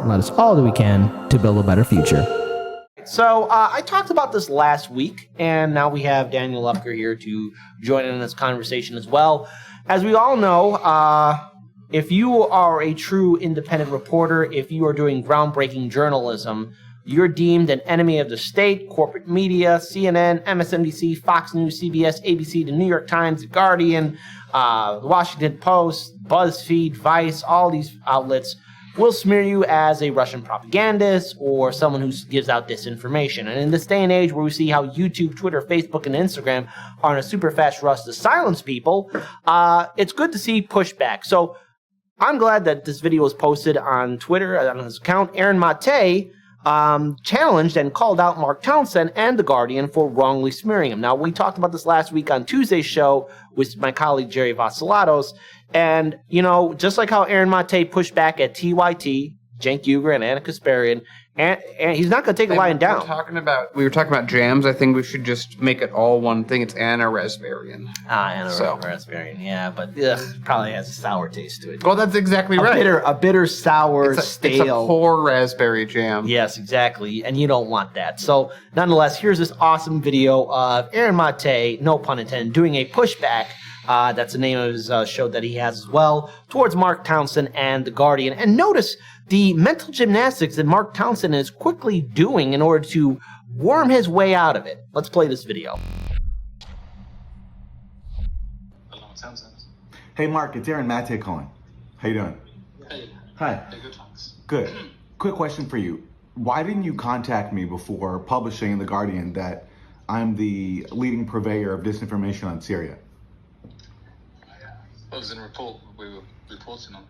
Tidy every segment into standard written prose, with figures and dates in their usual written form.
and let us all do we can to build a better future. So I talked about this last week, and now we have Daniel Lufker here to join in this conversation as well. As we all know, if you are a true independent reporter, if you are doing groundbreaking journalism, you're deemed an enemy of the state, corporate media, CNN, MSNBC, Fox News, CBS, ABC, the New York Times, The Guardian, the Washington Post, BuzzFeed, Vice, all these outlets will smear you as a Russian propagandist or someone who gives out disinformation. And in this day and age where we see how YouTube, Twitter, Facebook, and Instagram are in a super fast rush to silence people, it's good to see pushback. So I'm glad that this video was posted on Twitter, on his account. Aaron Maté challenged and called out Mark Townsend and The Guardian for wrongly smearing him. Now, we talked about this last week on Tuesday's show with my colleague Jerry Vassilatos. And, you know, just like how Aaron Maté pushed back at TYT, Cenk Uygur, and Ana Kasparian, and he's not going to take a lying down. We were talking about jams. I think we should just make it all one thing. It's Ana Rasparian. Ana Rasparian, yeah, but probably has a sour taste to it. Well, that's exactly right. A bitter, sour, stale. It's a poor raspberry jam. Yes, exactly, and you don't want that. So, nonetheless, here's this awesome video of Aaron Maté, no pun intended, doing a pushback. That's the name of his show that he has as well, towards Mark Townsend and The Guardian. And notice the mental gymnastics that Mark Townsend is quickly doing in order to worm his way out of it. Let's play this video. Hello, Townsend. Hey, Mark, it's Aaron Maté calling. How you doing? Hey. Hi. Hey, good, thanks. Good. Quick question for you. Why didn't you contact me before publishing in The Guardian that I'm the leading purveyor of disinformation on Syria? That was in a report we were reporting on.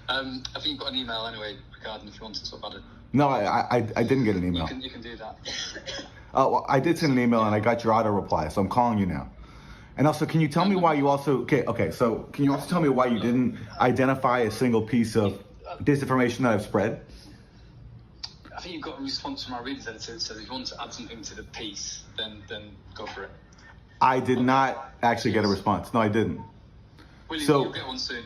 I think you got an email anyway regarding if you wanted to talk about it. No, I didn't get an email. You can do that. Well, I did send an email and I got your auto reply, so I'm calling you now. And also, can you tell me why you also... So can you also tell me why you didn't identify a single piece of disinformation that I've spread? I think you've got a response from our readers editor that says if you want to add something to the piece, then go for it. I did not actually get a response. No, I didn't. You'll get one soon.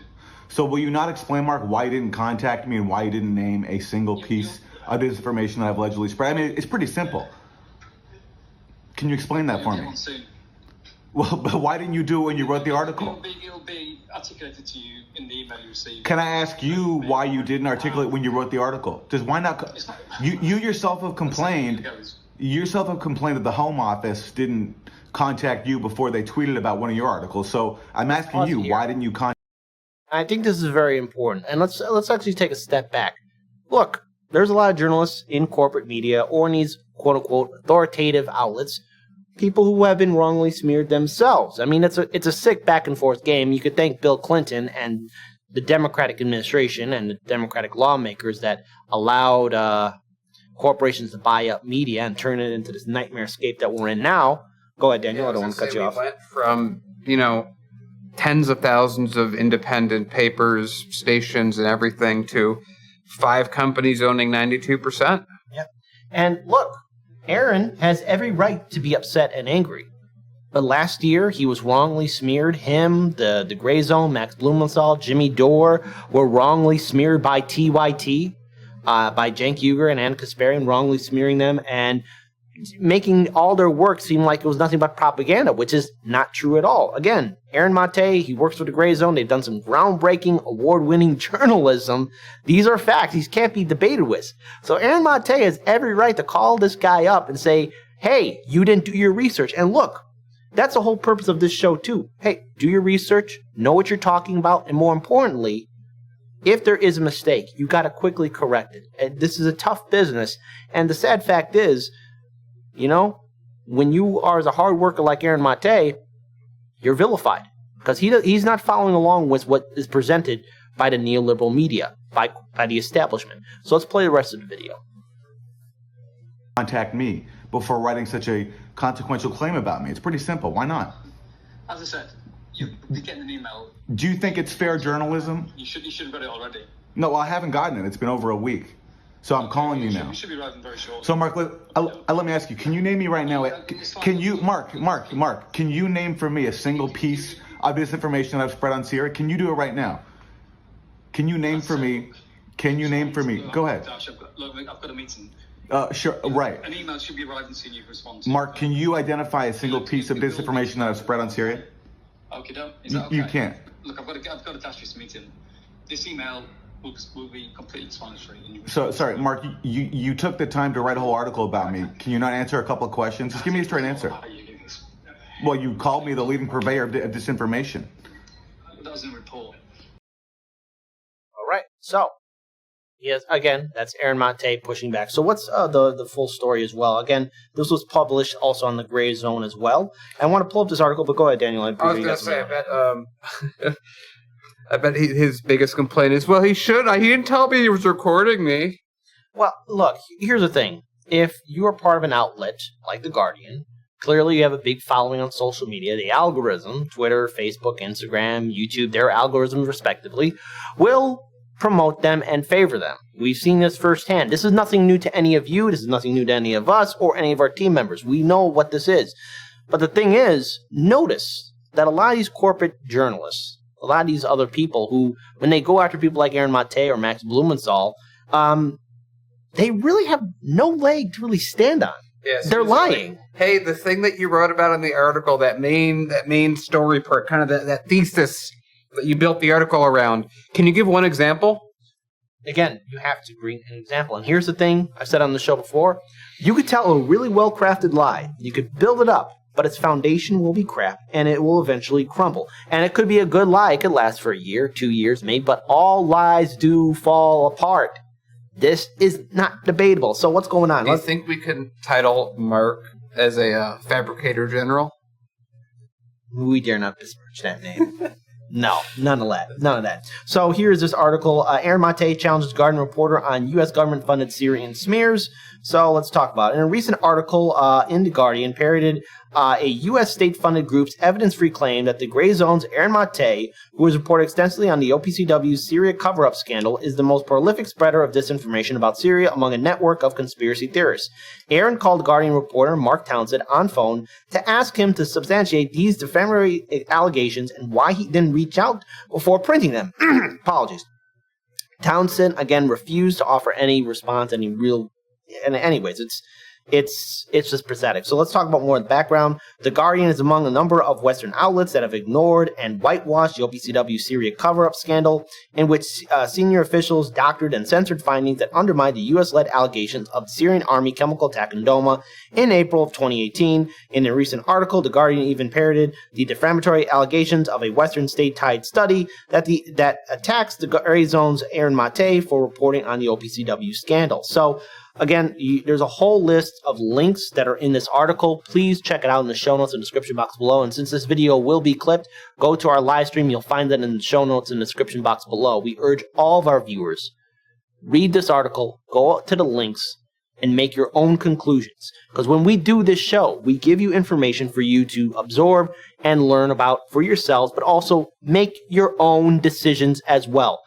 So will you not explain, Mark, why you didn't contact me and why you didn't name a single piece of disinformation that I've allegedly spread? I mean, it's pretty simple. Can you explain that for me? Get one soon. Well, but why didn't you do it when you wrote the article? It'll be articulated to you in the email you received. Can I ask you why you didn't articulate when you wrote the article? Just why not? You yourself have complained. You yourself have complained that the Home Office didn't contact you before they tweeted about one of your articles. So I'm asking you, why didn't you contact? I think this is very important, and let's actually take a step back. Look, there's a lot of journalists in corporate media or in these quote-unquote authoritative outlets, people who have been wrongly smeared themselves. I mean, it's a sick back-and-forth game. You could thank Bill Clinton and the Democratic administration and the Democratic lawmakers that allowed corporations to buy up media and turn it into this nightmare scape that we're in now. Go ahead, Daniel. I don't want to cut you off. We went from, tens of thousands of independent papers, stations, and everything to 5 companies owning 92%. Yep. And look, Aaron has every right to be upset and angry. But last year, he was wrongly smeared. Him, the Gray Zone, Max Blumenthal, Jimmy Dore were wrongly smeared by TYT, by Cenk Uygur and Ana Kasparian, wrongly smearing them and making all their work seem like it was nothing but propaganda, which is not true at all. Again, Aaron Maté, he works for the Gray Zone. They've done some groundbreaking, award-winning journalism. These are facts. These can't be debated with. So Aaron Maté has every right to call this guy up and say, hey, you didn't do your research. And look, that's the whole purpose of this show too. Hey, do your research, know what you're talking about, and more importantly, if there is a mistake, you got to quickly correct it. And this is a tough business. And the sad fact is, when you are as a hard worker like Aaron Maté, you're vilified because he's not following along with what is presented by the neoliberal media, by the establishment. So let's play the rest of the video. Contact me before writing such a consequential claim about me. It's pretty simple. Why not? As I said, you're getting an email. Do you think it's fair journalism? You should have got it already. No, well, I haven't gotten it. It's been over a week. So I'm calling you now. You should be writing very short. So Mark, let me ask you, can you name me right now, Mark, can you name for me a single piece of disinformation that I've spread on Syria? Can you do it right now? Can you name for me Can you name for me? Go ahead. Dash, I've got a meeting. Sure, right. An email should be arriving soon. You can respond to. Mark, can you identify a single piece of disinformation that I've spread on Syria? Okay, is that okay? You can't. Look, I've got to dash this meeting. This email will be completely explanatory. So, sorry, Mark, you took the time to write a whole article about me. Can you not answer a couple of questions? Just give me a straight answer. Well, you called me the leading purveyor of disinformation. That was in the report. All right. So, yes, again, that's Aaron Maté pushing back. So what's the full story as well? Again, this was published also on the Gray Zone as well. I want to pull up this article, but go ahead, Daniel. I was going to say, I bet his biggest complaint is, well, he didn't tell me he was recording me. Well, look, here's the thing. If you are part of an outlet like The Guardian, clearly you have a big following on social media. The algorithm, Twitter, Facebook, Instagram, YouTube, their algorithms respectively, will promote them and favor them. We've seen this firsthand. This is nothing new to any of you. This is nothing new to any of us or any of our team members. We know what this is. But the thing is, notice that a lot of these corporate journalists, a lot of these other people who, when they go after people like Aaron Maté or Max Blumenthal, they really have no leg to really stand on. Yes, they're lying. Like, hey, the thing that you wrote about in the article, that main story part, kind of that thesis that you built the article around, can you give one example? Again, you have to bring an example. And here's the thing I've said on the show before. You could tell a really well-crafted lie. You could build it up, but its foundation will be crap, and it will eventually crumble. And it could be a good lie. It could last for a year, 2 years, maybe, but all lies do fall apart. This is not debatable. So what's going on? Do you think we could title Mark as a fabricator general? We dare not besmirch that name. No, none of that. So here's this article. Aaron Maté challenges Guardian reporter on U.S. government-funded Syrian smears. So let's talk about it. In a recent article in The Guardian, parroted a U.S. state-funded group's evidence-free claim that the Gray Zone's Aaron Maté, who has reported extensively on the OPCW's Syria cover-up scandal, is the most prolific spreader of disinformation about Syria among a network of conspiracy theorists. Aaron called Guardian reporter Mark Townsend on phone to ask him to substantiate these defamatory allegations and why he didn't reach out before printing them. Apologies. Townsend, again, refused to offer any response, any real... And anyways, it's just pathetic. So let's talk about more of the background. The Guardian is among a number of Western outlets that have ignored and whitewashed the OPCW Syria cover-up scandal, in which senior officials doctored and censored findings that undermined the U.S.-led allegations of the Syrian army chemical attack in Doma in April of 2018. In a recent article, The Guardian even parroted the defamatory allegations of a Western state-tied study that attacks the Gray Zone's Aaron Maté for reporting on the OPCW scandal. So, again, there's a whole list of links that are in this article. Please check it out in the show notes and description box below. And since this video will be clipped, go to our live stream. You'll find that in the show notes and description box below. We urge all of our viewers, read this article, go to the links, and make your own conclusions. Because when we do this show, we give you information for you to absorb and learn about for yourselves, but also make your own decisions as well.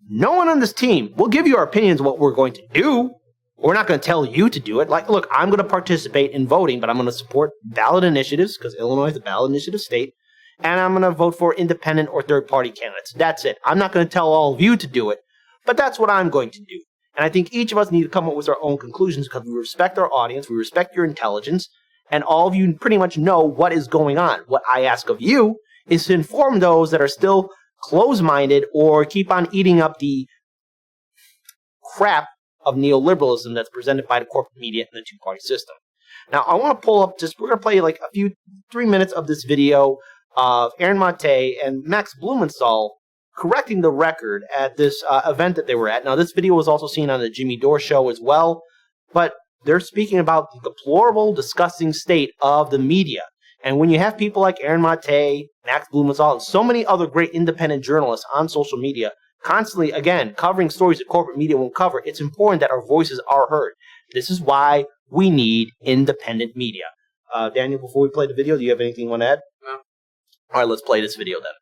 No one on this team will give you our opinions of what we're going to do. We're not going to tell you to do it. Like, look, I'm going to participate in voting, but I'm going to support ballot initiatives because Illinois is a ballot initiative state. And I'm going to vote for independent or third-party candidates. That's it. I'm not going to tell all of you to do it, but that's what I'm going to do. And I think each of us need to come up with our own conclusions because we respect our audience, we respect your intelligence, and all of you pretty much know what is going on. What I ask of you is to inform those that are still closed-minded or keep on eating up the crap of neoliberalism that's presented by the corporate media and the two-party system. Now, I want to pull up we're going to play like 3 minutes of this video of Aaron Maté and Max Blumenthal correcting the record at this event that they were at. Now, this video was also seen on the Jimmy Dore show as well, but they're speaking about the deplorable, disgusting state of the media. And when you have people like Aaron Maté, Max Blumenthal, and so many other great independent journalists on social media, constantly, again, covering stories that corporate media won't cover, it's important that our voices are heard. This is why we need independent media. Daniel, before we play the video, do you have anything you want to add? No. All right, let's play this video then.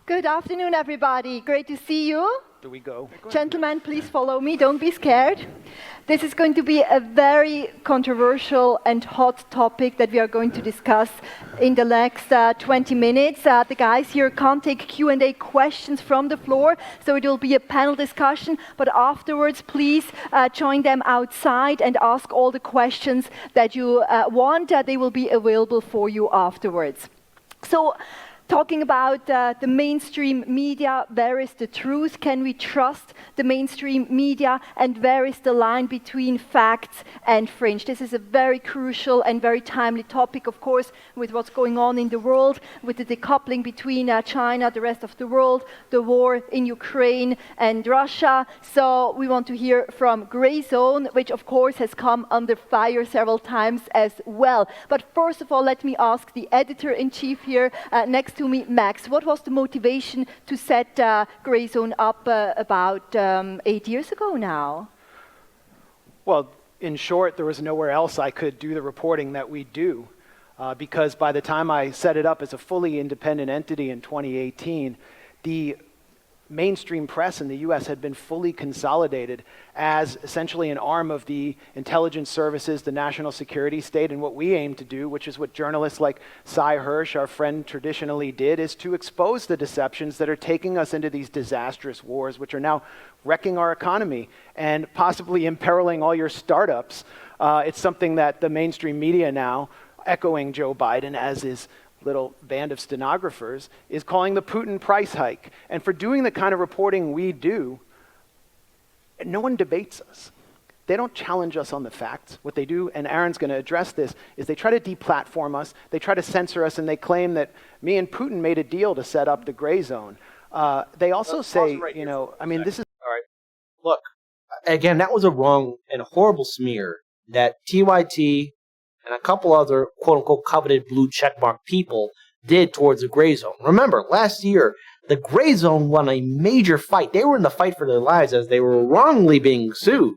Good afternoon, everybody. Great to see you. after we go. Gentlemen, please follow me. Don't be scared. This is going to be a very controversial and hot topic that we are going to discuss in the next 20 minutes. The guys here can't take Q&A questions from the floor, so it will be a panel discussion. But afterwards, please join them outside and ask all the questions that you want. They will be available for you afterwards. So, talking about the mainstream media, where is the truth? Can we trust the mainstream media? And where is the line between facts and fringe? This is a very crucial and very timely topic, of course, with what's going on in the world, with the decoupling between China, the rest of the world, the war in Ukraine and Russia. So we want to hear from Grey Zone, which of course has come under fire several times as well. But first of all, let me ask the editor-in-chief here next to me, Max, what was the motivation to set Grey Zone up about 8 years ago now? Well, in short, there was nowhere else I could do the reporting that we do, because by the time I set it up as a fully independent entity in 2018, the mainstream press in the US had been fully consolidated as essentially an arm of the intelligence services, the national security state, and what we aim to do, which is what journalists like Cy Hirsch, our friend, traditionally did, is to expose the deceptions that are taking us into these disastrous wars, which are now wrecking our economy and possibly imperiling all your startups. It's something that the mainstream media now, echoing Joe Biden, as is little band of stenographers, is calling the Putin price hike. And for doing the kind of reporting we do, no one debates us. They don't challenge us on the facts. What they do, and Aaron's going to address this, is they try to deplatform us, they try to censor us, and they claim that me and Putin made a deal to set up the Grey Zone. They also say, you know, I mean, this is... All right. Look, again, that was a wrong and horrible smear that TYT and a couple other quote-unquote coveted blue checkmark people did towards the Grey Zone. Remember, last year, the Grey Zone won a major fight. They were in the fight for their lives as they were wrongly being sued.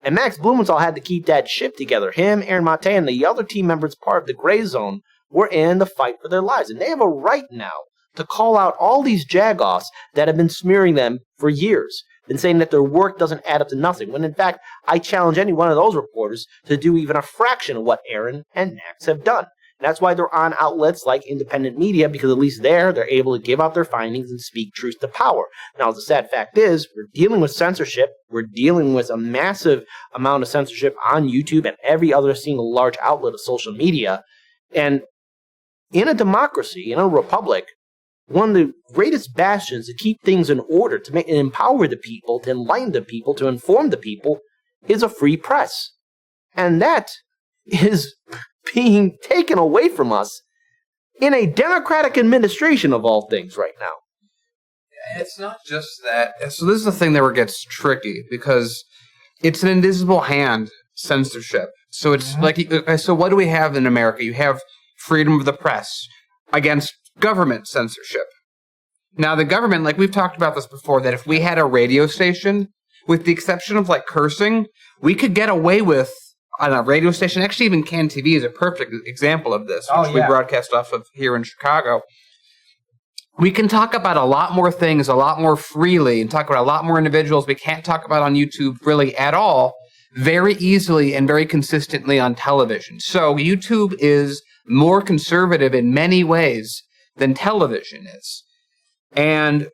And Max Blumenthal had to keep that ship together. Him, Aaron Maté, and the other team members part of the Grey Zone were in the fight for their lives. And they have a right now to call out all these jagoffs that have been smearing them for years, been saying that their work doesn't add up to nothing, when in fact, I challenge any one of those reporters to do even a fraction of what Aaron and Max have done. And that's why they're on outlets like independent media, because at least there, they're able to give out their findings and speak truth to power. Now, the sad fact is, we're dealing with censorship. We're dealing with a massive amount of censorship on YouTube and every other single large outlet of social media. And in a democracy, in a republic, one of the greatest bastions to keep things in order, to make and empower the people, to enlighten the people, to inform the people, is a free press. And that is being taken away from us in a democratic administration of all things right now. It's not just that. So this is the thing that where it gets tricky, because it's an invisible hand, censorship. So it's like, so what do we have in America? You have freedom of the press against government censorship. Now, the government, like we've talked about this before, that if we had a radio station, with the exception of like cursing, we could get away with on a radio station. Actually, even CAN TV is a perfect example of this, which we broadcast off of here in Chicago. We can talk about a lot more things a lot more freely and talk about a lot more individuals we can't talk about on YouTube really at all, very easily and very consistently on television. So YouTube is more conservative in many ways than television is. And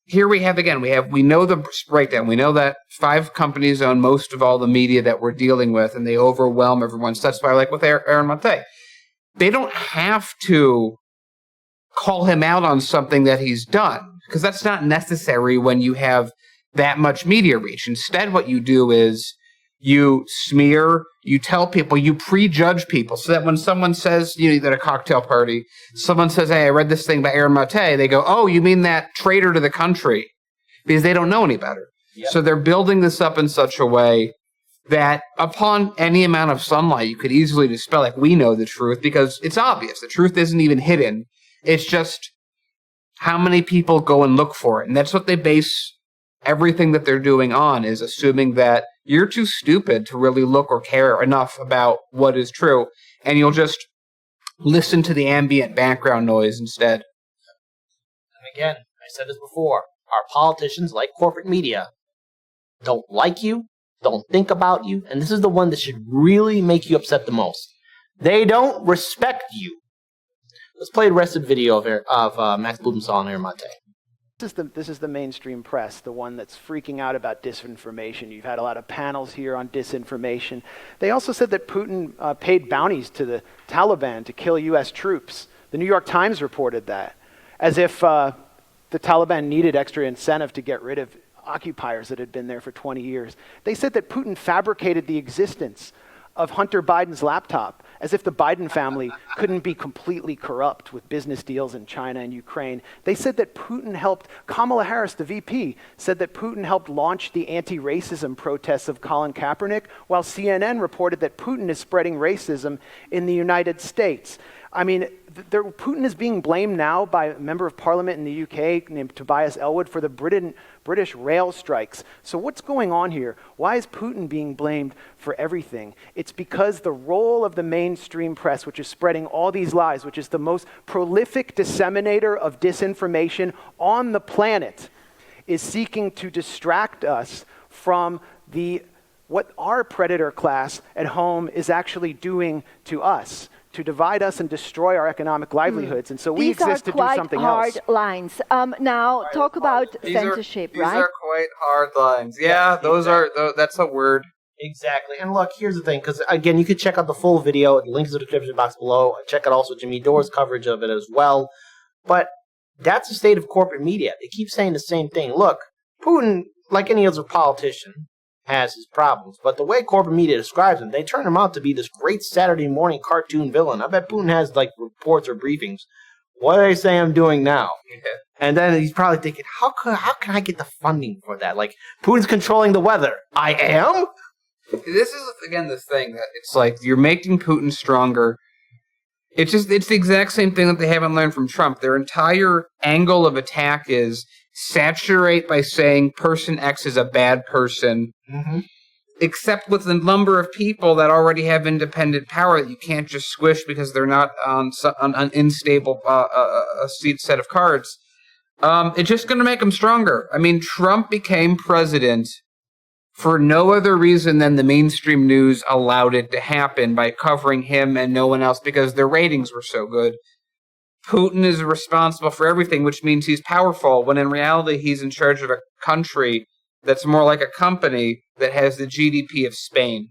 here we have, again, we know the breakdown. We know that 5 companies own most of all the media that we're dealing with, and they overwhelm everyone. So that's why, like with Aaron Maté, they don't have to call him out on something that he's done, because that's not necessary when you have that much media reach. Instead, what you do is you smear, you tell people, you prejudge people, so that when someone says, you know, at a cocktail party, someone says, hey, I read this thing by Aaron Maté, they go, oh, you mean that traitor to the country, because they don't know any better. Yep. So they're building this up in such a way that upon any amount of sunlight, you could easily dispel, like, we know the truth, because it's obvious. The truth isn't even hidden. It's just how many people go and look for it. And that's what they base everything that they're doing on, is assuming that you're too stupid to really look or care enough about what is true, and you'll just listen to the ambient background noise instead. And again, I said this before, our politicians, like corporate media, don't like you, don't think about you, and this is the one that should really make you upset the most. They don't respect you. Let's play the rest of the video of Max Blumenthal and Aaron Maté. This is the mainstream press, the one that's freaking out about disinformation. You've had a lot of panels here on disinformation. They also said that Putin paid bounties to the Taliban to kill U.S. troops. The New York Times reported that, as if the Taliban needed extra incentive to get rid of occupiers that had been there for 20 years. They said that Putin fabricated the existence of Hunter Biden's laptop, as if the Biden family couldn't be completely corrupt with business deals in China and Ukraine. They said that Putin helped, Kamala Harris, the VP, said that Putin helped launch the anti-racism protests of Colin Kaepernick, while CNN reported that Putin is spreading racism in the United States. I mean, Putin is being blamed now by a member of parliament in the UK named Tobias Ellwood for the British rail strikes. So what's going on here? Why is Putin being blamed for everything? It's because the role of the mainstream press, which is spreading all these lies, which is the most prolific disseminator of disinformation on the planet, is seeking to distract us from what our predator class at home is actually doing to us, to divide us and destroy our economic livelihoods. And so we exist to do something else. These are quite hard lines. Now, talk about censorship, right? These are quite hard lines. Yeah, that's a word. Exactly. And look, here's the thing, because again, you can check out the full video. The link is in the description box below. Check out also Jimmy Dore's coverage of it as well. But that's the state of corporate media. They keep saying the same thing. Look, Putin, like any other politician, has his problems. But the way corporate media describes him, they turn him out to be this great Saturday morning cartoon villain. I bet Putin has like reports or briefings. What do they say I'm doing now? Yeah. And then he's probably thinking, how can I get the funding for that? Like, Putin's controlling the weather. I am? This is, again, this thing that it's like you're making Putin stronger. It's the exact same thing that they haven't learned from Trump. Their entire angle of attack is saturate by saying person X is a bad person, except with the number of people that already have independent power that you can't just squish because they're not on an unstable set of cards. It's just going to make them stronger. I mean, Trump became president for no other reason than the mainstream news allowed it to happen by covering him and no one else because their ratings were so good. Putin is responsible for everything, which means he's powerful, when in reality he's in charge of a country that's more like a company that has the GDP of Spain.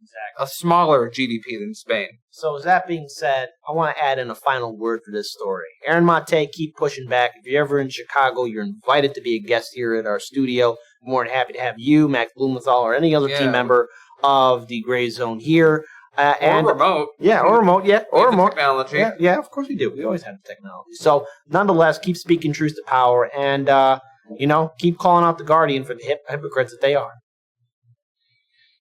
Exactly. A smaller GDP than Spain. So with that being said, I want to add in a final word for this story. Aaron Maté, keep pushing back. If you're ever in Chicago, you're invited to be a guest here at our studio. I'm more than happy to have you, Max Blumenthal, or any other team member of the Gray Zone here. Or remote. Yeah, or remote, yeah. Or remote. Technology. Yeah, of course we do. We always have the technology. So, nonetheless, keep speaking truth to power and, keep calling out the Guardian for the hypocrites that they are.